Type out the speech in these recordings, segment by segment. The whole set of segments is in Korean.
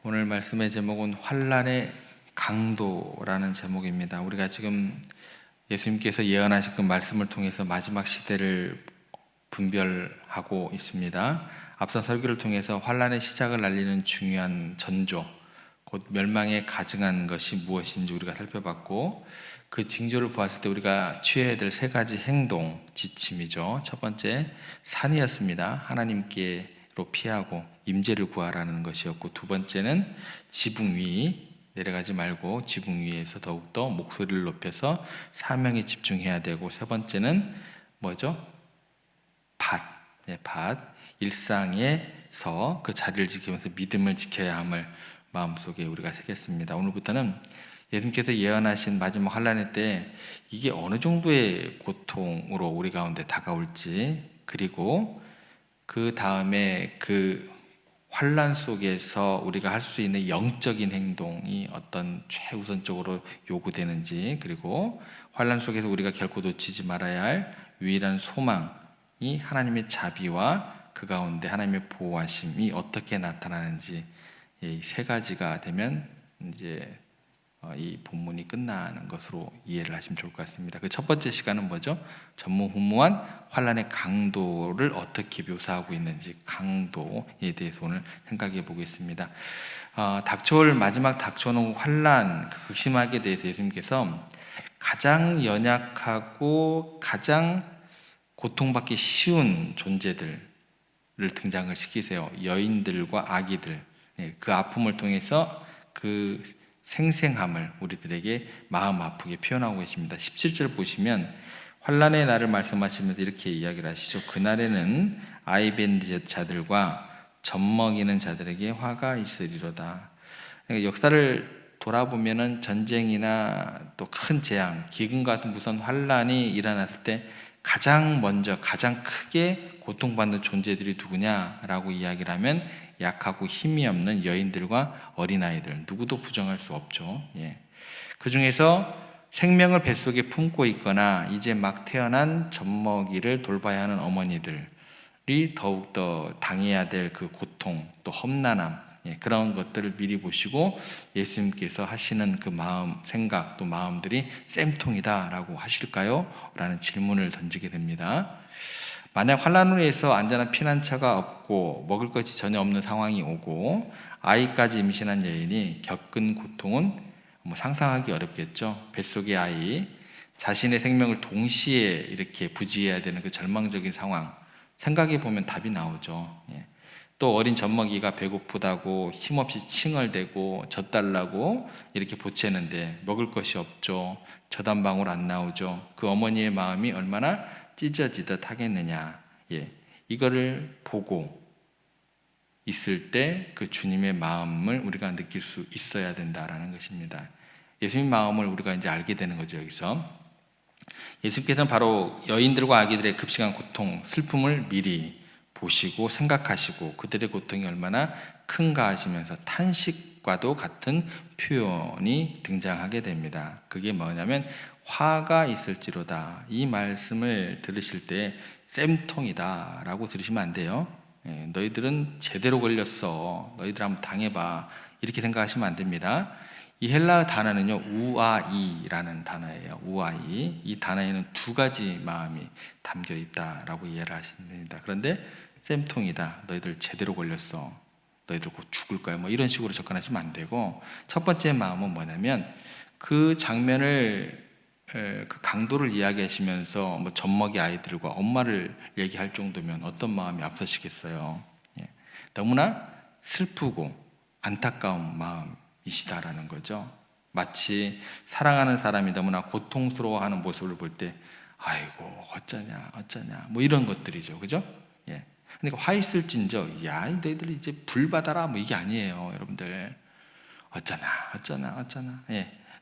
오늘 말씀의 제목은 환난의 강도라는 제목입니다. 우리가 지금 예수님께서 예언하신 그 말씀을 통해서 마지막 시대를 분별하고 있습니다. 앞선 설교를 통해서 환난의 시작을 알리는 중요한 전조, 곧 멸망에 가증한 것이 무엇인지 우리가 살펴봤고, 그 징조를 보았을 때 우리가 취해야 될 세 가지 행동, 지침이죠. 첫 번째, 산이었습니다. 하나님께로 피하고 임재를 구하라는 것이었고, 두 번째는 지붕 위, 내려가지 말고 지붕 위에서 더욱더 목소리를 높여서 사명에 집중해야 되고, 세 번째는 뭐죠? 밭. 일상에서 그 자리를 지키면서 믿음을 지켜야 함을 마음속에 우리가 새겼습니다. 오늘부터는 예수님께서 예언하신 마지막 환난의 때 이게 어느 정도의 고통으로 우리 가운데 다가올지, 그리고 그 다음에 그 환난 속에서 우리가 할 수 있는 영적인 행동이 어떤 최우선적으로 요구되는지, 그리고 환난 속에서 우리가 결코 놓치지 말아야 할 유일한 소망이 하나님의 자비와 그 가운데 하나님의 보호하심이 어떻게 나타나는지, 이 세 가지가 되면 이제 이 본문이 끝나는 것으로 이해를 하시면 좋을 것 같습니다. 그 첫 번째 시간은 뭐죠? 전무후무한 환난의 강도를 어떻게 묘사하고 있는지, 강도에 대해서 오늘 생각해 보겠습니다. 마지막 닥쳐오는 환난, 그 극심하게 대해서 예수님께서 가장 연약하고 가장 고통받기 쉬운 존재들을 등장을 시키세요. 여인들과 아기들, 그 아픔을 통해서 그 생생함을 우리들에게 마음 아프게 표현하고 계십니다. 17절 보시면 환난의 날을 말씀하시면서 이렇게 이야기를 하시죠. 그날에는 아이 뵌 자들과 젖먹이는 자들에게 화가 있으리로다. 그러니까 역사를 돌아보면은 전쟁이나 또 큰 재앙, 기근 같은 무서운 환난이 일어났을 때 가장 먼저 가장 크게 고통받는 존재들이 누구냐라고 이야기를 하면 약하고 힘이 없는 여인들과 어린아이들, 누구도 부정할 수 없죠. 그 중에서 생명을 뱃속에 품고 있거나 이제 막 태어난 젖먹이를 돌봐야 하는 어머니들이 더욱더 당해야 될 그 고통, 또 험난함, 그런 것들을 미리 보시고 예수님께서 하시는 그 마음, 생각, 또 마음들이 쌤통이다라고 하실까요? 라는 질문을 던지게 됩니다. 만약 환난으로 해서 안전한 피난처가 없고 먹을 것이 전혀 없는 상황이 오고 아이까지 임신한 여인이 겪은 고통은 상상하기 어렵겠죠. 뱃속의 아이, 자신의 생명을 동시에 이렇게 부지해야 되는 그 절망적인 상황, 생각해 보면 답이 나오죠. 또 어린 젖먹이가 배고프다고 힘없이 칭얼대고 젖 달라고 이렇게 보채는데 먹을 것이 없죠. 젖 한 방울 안 나오죠. 그 어머니의 마음이 얼마나 찢어지듯 하겠느냐. 이거를 보고 있을 때 그 주님의 마음을 우리가 느낄 수 있어야 된다라는 것입니다. 예수님 마음을 우리가 이제 알게 되는 거죠. 여기서 예수님께서는 바로 여인들과 아기들의 급식한 고통, 슬픔을 미리 보시고 생각하시고 그들의 고통이 얼마나 큰가 하시면서 탄식과도 같은 표현이 등장하게 됩니다. 그게 뭐냐면 화가 있을지로다. 이 말씀을 들으실 때 쌤통이다 라고 들으시면 안 돼요. 너희들은 제대로 걸렸어, 너희들 한번 당해봐, 이렇게 생각하시면 안 됩니다. 이 헬라 단어는요, 우아이라는 단어예요. 우아이. 이 단어에는 두 가지 마음이 담겨 있다라고 이해를 하시면 됩니다. 그런데 쌤통이다, 너희들 제대로 걸렸어, 너희들 곧 죽을 거야, 뭐 이런 식으로 접근하시면 안 되고, 첫 번째 마음은 뭐냐면 그 장면을, 그 강도를 이야기하시면서 뭐 젖먹이 아이들과 엄마를 얘기할 정도면 어떤 마음이 앞서시겠어요. 너무나 슬프고 안타까운 마음이시다라는 거죠. 마치 사랑하는 사람이 너무나 고통스러워하는 모습을 볼 때 아이고 어쩌냐 뭐 이런 것들이죠. 그죠? 그러니까 화 있을진저, 야 너희들 이제 불 받아라, 뭐 이게 아니에요. 여러분들 어쩌나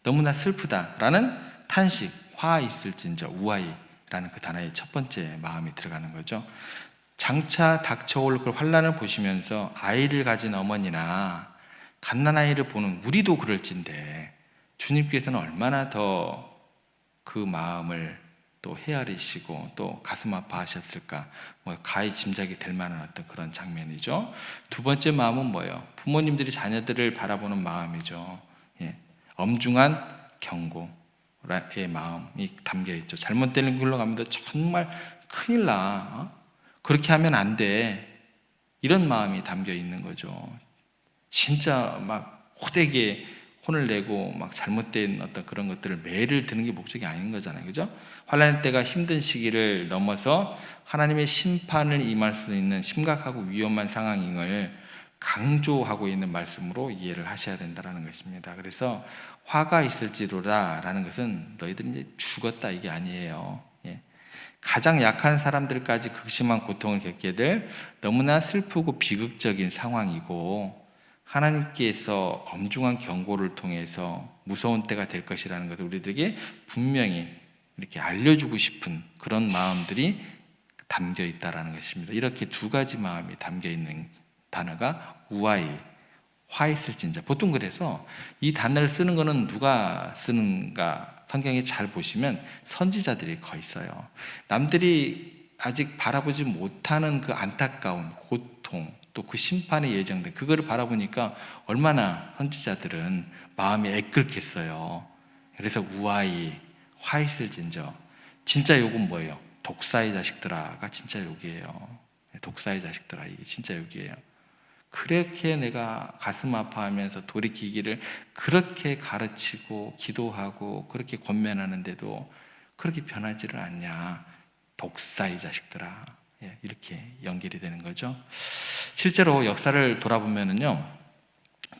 너무나 슬프다라는 탄식, 화 있을진저, 우아이라는 그 단어의 첫 번째 마음이 들어가는 거죠. 장차 닥쳐올 그 환난을 보시면서 아이를 가진 어머니나 갓난아이를 보는 우리도 그럴진데 주님께서는 얼마나 더 그 마음을 또 헤아리시고 또 가슴 아파하셨을까, 가히 짐작이 될 만한 어떤 그런 장면이죠. 두 번째 마음은 뭐예요? 부모님들이 자녀들을 바라보는 마음이죠. 예. 엄중한 경고의 마음이 담겨 있죠. 잘못되는 길로 가면 정말 큰일 나. 그렇게 하면 안 돼. 이런 마음이 담겨 있는 거죠. 진짜 막 호되게 혼을 내고 막 잘못된 어떤 그런 것들을 매를 드는 게 목적이 아닌 거잖아요. 그죠? 환난의 때가 힘든 시기를 넘어서 하나님의 심판을 임할 수 있는 심각하고 위험한 상황임을 강조하고 있는 말씀으로 이해를 하셔야 된다는 것입니다. 그래서 화가 있을지로다 라는 것은 너희들은 이제 죽었다 이게 아니에요. 예. 가장 약한 사람들까지 극심한 고통을 겪게 될 너무나 슬프고 비극적인 상황이고, 하나님께서 엄중한 경고를 통해서 무서운 때가 될 것이라는 것을 우리들에게 분명히 이렇게 알려주고 싶은 그런 마음들이 담겨 있다는 것입니다. 이렇게 두 가지 마음이 담겨 있는 단어가 우아히, 화 있을진저. 보통 그래서 이 단어를 쓰는 거는 누가 쓰는가 성경에 잘 보시면 선지자들이 거의 써요. 남들이 아직 바라보지 못하는 그 안타까운 고통, 또 그 심판의 예정된 그거를 바라보니까 얼마나 선지자들은 마음이 애끓겠어요. 그래서 우아히 화 있을진저. 진짜 욕은 뭐예요? 독사의 자식들아가 진짜 욕이에요. 독사의 자식들아, 이게 진짜 욕이에요. 그렇게 내가 가슴 아파하면서 돌이키기를 그렇게 가르치고 기도하고 그렇게 권면하는데도 그렇게 변하지를 않냐. 독사의 자식들아. 이렇게 연결이 되는 거죠. 실제로 역사를 돌아보면은요,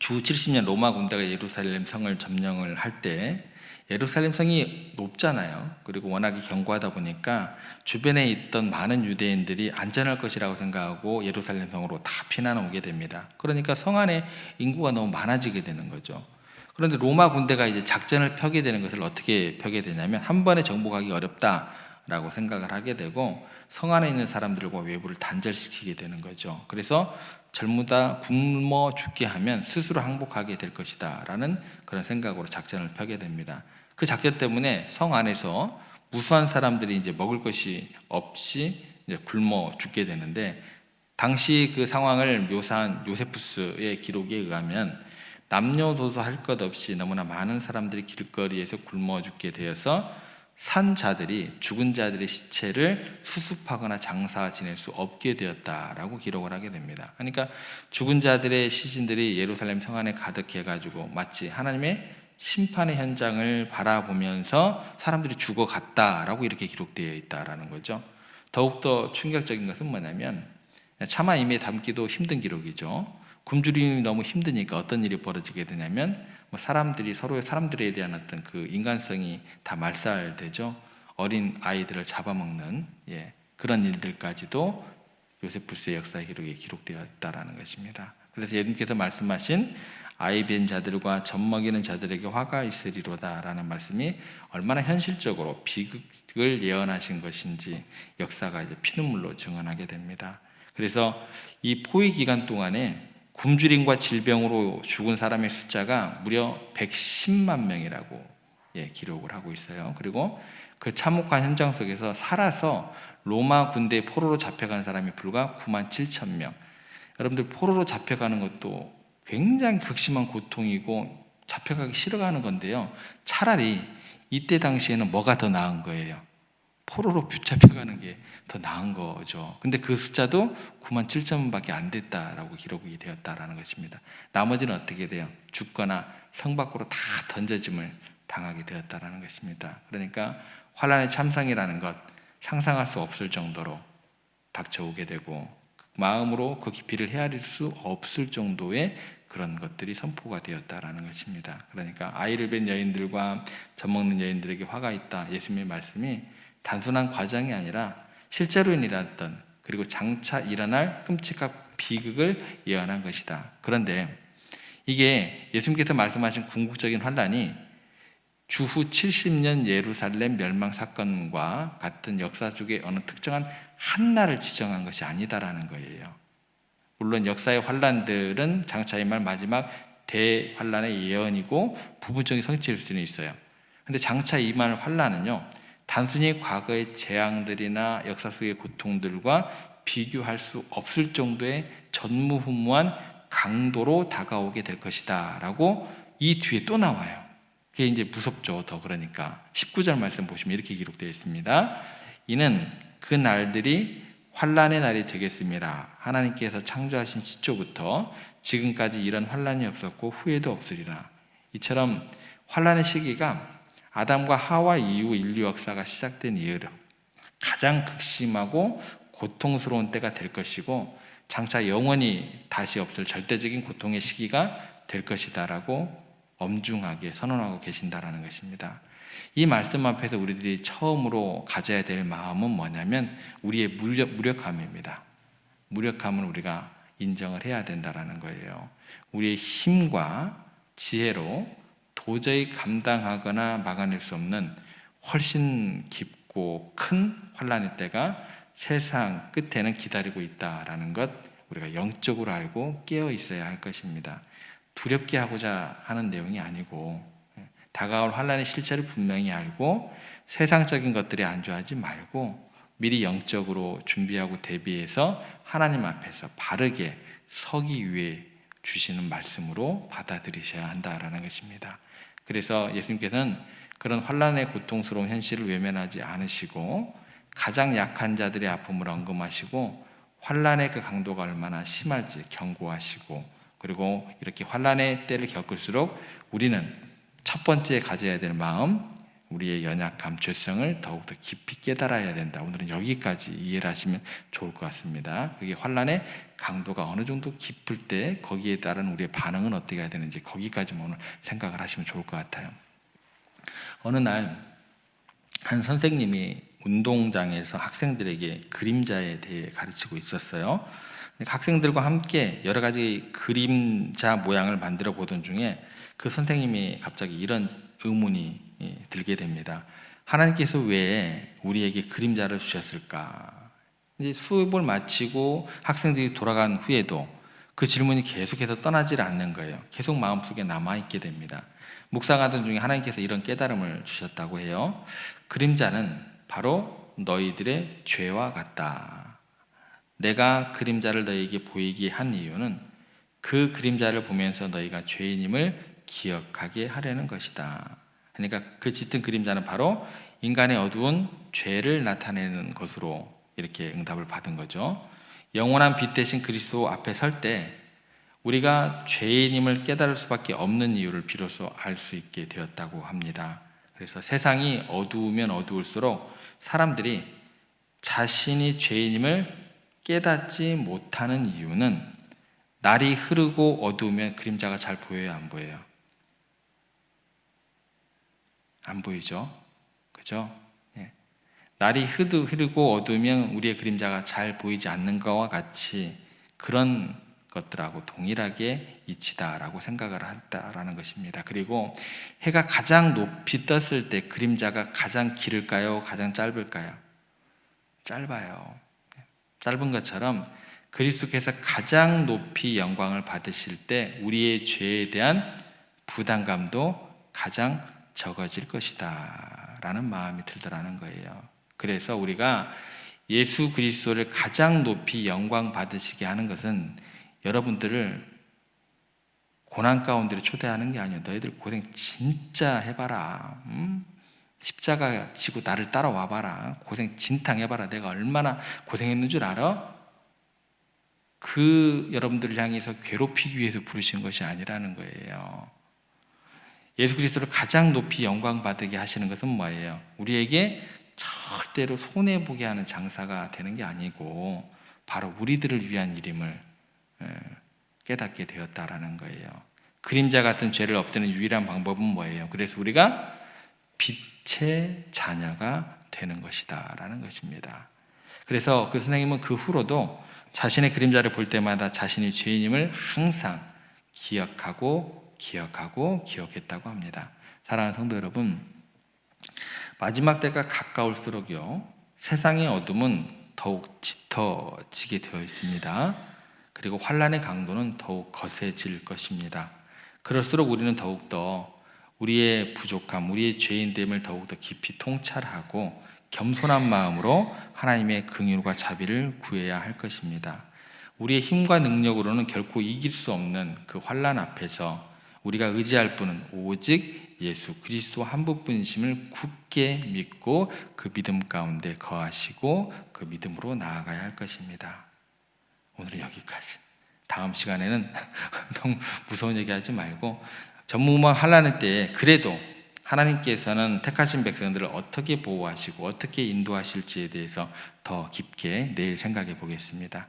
주 70년 로마 군대가 예루살렘 성을 점령을 할 때 예루살렘 성이 높잖아요. 그리고 워낙에 견고하다 보니까 주변에 있던 많은 유대인들이 안전할 것이라고 생각하고 예루살렘 성으로 다 피난 오게 됩니다. 그러니까 성 안에 인구가 너무 많아지게 되는 거죠. 그런데 로마 군대가 이제 작전을 펴게 되는 것을 어떻게 펴게 되냐면, 한 번에 정복하기 어렵다라고 생각을 하게 되고 성 안에 있는 사람들과 외부를 단절시키게 되는 거죠. 그래서 젊다 굶어 죽게 하면 스스로 항복하게 될 것이다 라는 그런 생각으로 작전을 펴게 됩니다. 그 작전 때문에 성 안에서 무수한 사람들이 이제 먹을 것이 없이 이제 굶어 죽게 되는데, 당시 그 상황을 묘사한 요세푸스의 기록에 의하면 남녀노소 할 것 없이 너무나 많은 사람들이 길거리에서 굶어 죽게 되어서 산 자들이 죽은 자들의 시체를 수습하거나 장사 지낼 수 없게 되었다라고 기록을 하게 됩니다. 그러니까 죽은 자들의 시신들이 예루살렘 성 안에 가득해가지고 마치 하나님의 심판의 현장을 바라보면서 사람들이 죽어갔다라고 이렇게 기록되어 있다라는 거죠. 더욱더 충격적인 것은 뭐냐면, 차마 임에 담기도 힘든 기록이죠. 굶주림이 너무 힘드니까 어떤 일이 벌어지게 되냐면, 사람들이 서로의 사람들에 대한 어떤 그 인간성이 다 말살되죠. 어린 아이들을 잡아먹는 그런 일들까지도 요세푸스의 역사 기록에 기록되어 있다라는 것입니다. 그래서 예수님께서 말씀하신 아이 뵌 자들과 젖 먹이는 자들에게 화가 있으리로다라는 말씀이 얼마나 현실적으로 비극을 예언하신 것인지 역사가 이제 피눈물로 증언하게 됩니다. 그래서 이 포위 기간 동안에 굶주림과 질병으로 죽은 사람의 숫자가 무려 110만 명이라고 기록을 하고 있어요. 그리고 그 참혹한 현장 속에서 살아서 로마 군대의 포로로 잡혀간 사람이 불과 9만 7천 명. 여러분들, 포로로 잡혀가는 것도 굉장히 극심한 고통이고 잡혀가기 싫어가는 건데요, 차라리 이때 당시에는 뭐가 더 나은 거예요? 포로로 붙잡혀가는 게 더 나은 거죠. 근데 그 숫자도 9만 7천 명밖에 안 됐다라고 기록이 되었다라는 것입니다. 나머지는 어떻게 돼요? 죽거나 성 밖으로 다 던져짐을 당하게 되었다라는 것입니다. 그러니까 환난의 참상이라는 것 상상할 수 없을 정도로 닥쳐오게 되고, 마음으로 그 깊이를 헤아릴 수 없을 정도의 그런 것들이 선포가 되었다라는 것입니다. 그러니까 아이를 뵌 여인들과 젖 먹는 여인들에게 화가 있다, 예수님의 말씀이 단순한 과정이 아니라 실제로 일어났던, 그리고 장차 일어날 끔찍한 비극을 예언한 것이다. 그런데 이게 예수님께서 말씀하신 궁극적인 환난이 주후 70년 예루살렘 멸망 사건과 같은 역사 속의 어느 특정한 한 날을 지정한 것이 아니다라는 거예요. 물론 역사의 환난들은 장차 임할 마지막 대환난의 예언이고 부분적인 성취일 수는 있어요. 근데 장차 임할 환난은요, 단순히 과거의 재앙들이나 역사 속의 고통들과 비교할 수 없을 정도의 전무후무한 강도로 다가오게 될 것이다 라고 이 뒤에 또 나와요. 그게 이제 무섭죠. 더 그러니까 19절 말씀 보시면 이렇게 기록되어 있습니다. 이는 그 날들이 환난의 날이 되겠습니다. 하나님께서 창조하신 시초부터 지금까지 이런 환난이 없었고 후에도 없으리라. 이처럼 환난의 시기가 아담과 하와 이후 인류 역사가 시작된 이후로 가장 극심하고 고통스러운 때가 될 것이고 장차 영원히 다시 없을 절대적인 고통의 시기가 될 것이다라고 엄중하게 선언하고 계신다라는 것입니다. 이 말씀 앞에서 우리들이 처음으로 가져야 될 마음은 뭐냐면 우리의 무력함입니다. 무력함을 우리가 인정을 해야 된다라는 거예요. 우리의 힘과 지혜로 도저히 감당하거나 막아낼 수 없는 훨씬 깊고 큰 환난의 때가 세상 끝에는 기다리고 있다라는 것 우리가 영적으로 알고 깨어 있어야 할 것입니다. 두렵게 하고자 하는 내용이 아니고 다가올 환난의 실체를 분명히 알고 세상적인 것들에 안주하지 말고 미리 영적으로 준비하고 대비해서 하나님 앞에서 바르게 서기 위해 주시는 말씀으로 받아들이셔야 한다라는 것입니다. 그래서 예수님께서는 그런 환난의 고통스러운 현실을 외면하지 않으시고 가장 약한 자들의 아픔을 언급하시고 환난의 그 강도가 얼마나 심할지 경고하시고 그리고 이렇게 환난의 때를 겪을수록 우리는 첫 번째 가져야 될 마음, 우리의 연약함, 죄성을 더욱더 깊이 깨달아야 된다. 오늘은 여기까지 이해를 하시면 좋을 것 같습니다. 그게 환난의 강도가 어느 정도 깊을 때 거기에 따른 우리의 반응은 어떻게 해야 되는지 거기까지만 오늘 생각을 하시면 좋을 것 같아요. 어느 날 한 선생님이 운동장에서 학생들에게 그림자에 대해 가르치고 있었어요. 학생들과 함께 여러 가지 그림자 모양을 만들어 보던 중에 그 선생님이 갑자기 이런 의문이 들게 됩니다. 하나님께서 왜 우리에게 그림자를 주셨을까? 이제 수업을 마치고 학생들이 돌아간 후에도 그 질문이 계속해서 떠나질 않는 거예요. 계속 마음속에 남아있게 됩니다. 묵상하던 중에 하나님께서 이런 깨달음을 주셨다고 해요. 그림자는 바로 너희들의 죄와 같다. 내가 그림자를 너희에게 보이게 한 이유는 그 그림자를 보면서 너희가 죄인임을 기억하게 하려는 것이다. 그러니까 그 짙은 그림자는 바로 인간의 어두운 죄를 나타내는 것으로 이렇게 응답을 받은 거죠. 영원한 빛 대신 그리스도 앞에 설 때 우리가 죄인임을 깨달을 수밖에 없는 이유를 비로소 알 수 있게 되었다고 합니다. 그래서 세상이 어두우면 어두울수록 사람들이 자신이 죄인임을 깨닫지 못하는 이유는 날이 흐르고 어두우면 그림자가 잘 보여요, 안 보여요? 안 보이죠? 그죠? 예. 날이 흐르고 어두우면 우리의 그림자가 잘 보이지 않는 것과 같이 그런 것들하고 동일하게 이치다라고 생각을 한다라는 것입니다. 그리고 해가 가장 높이 떴을 때 그림자가 가장 길을까요? 가장 짧을까요? 짧아요. 짧은 것처럼 그리스도께서 가장 높이 영광을 받으실 때 우리의 죄에 대한 부담감도 가장 적어질 것이다 라는 마음이 들더라는 거예요. 그래서 우리가 예수 그리스도를 가장 높이 영광 받으시게 하는 것은 여러분들을 고난 가운데로 초대하는 게 아니에요. 너희들 고생 진짜 해봐라. 십자가 지고 나를 따라와 봐라. 고생 진탕 해봐라. 내가 얼마나 고생했는 줄 알아? 그 여러분들을 향해서 괴롭히기 위해서 부르신 것이 아니라는 거예요. 예수 그리스도를 가장 높이 영광 받게 하시는 것은 뭐예요? 우리에게 절대로 손해보게 하는 장사가 되는 게 아니고 바로 우리들을 위한 일임을 깨닫게 되었다라는 거예요. 그림자 같은 죄를 없애는 유일한 방법은 뭐예요? 그래서 우리가 빛의 자녀가 되는 것이다 라는 것입니다. 그래서 그 선생님은 그 후로도 자신의 그림자를 볼 때마다 자신이 죄인임을 항상 기억했다고 합니다. 사랑하는 성도 여러분, 마지막 때가 가까울수록요 세상의 어둠은 더욱 짙어지게 되어 있습니다. 그리고 환난의 강도는 더욱 거세질 것입니다. 그럴수록 우리는 더욱더 우리의 부족함, 우리의 죄인됨을 더욱더 깊이 통찰하고 겸손한 마음으로 하나님의 긍휼과 자비를 구해야 할 것입니다. 우리의 힘과 능력으로는 결코 이길 수 없는 그 환난 앞에서 우리가 의지할 분은 오직 예수 그리스도 한 분뿐이심을 굳게 믿고 그 믿음 가운데 거하시고 그 믿음으로 나아가야 할 것입니다. 오늘은 여기까지. 다음 시간에는 너무 무서운 얘기하지 말고 전무후무한 환난의 때에 그래도 하나님께서는 택하신 백성들을 어떻게 보호하시고 어떻게 인도하실지에 대해서 더 깊게 내일 생각해 보겠습니다.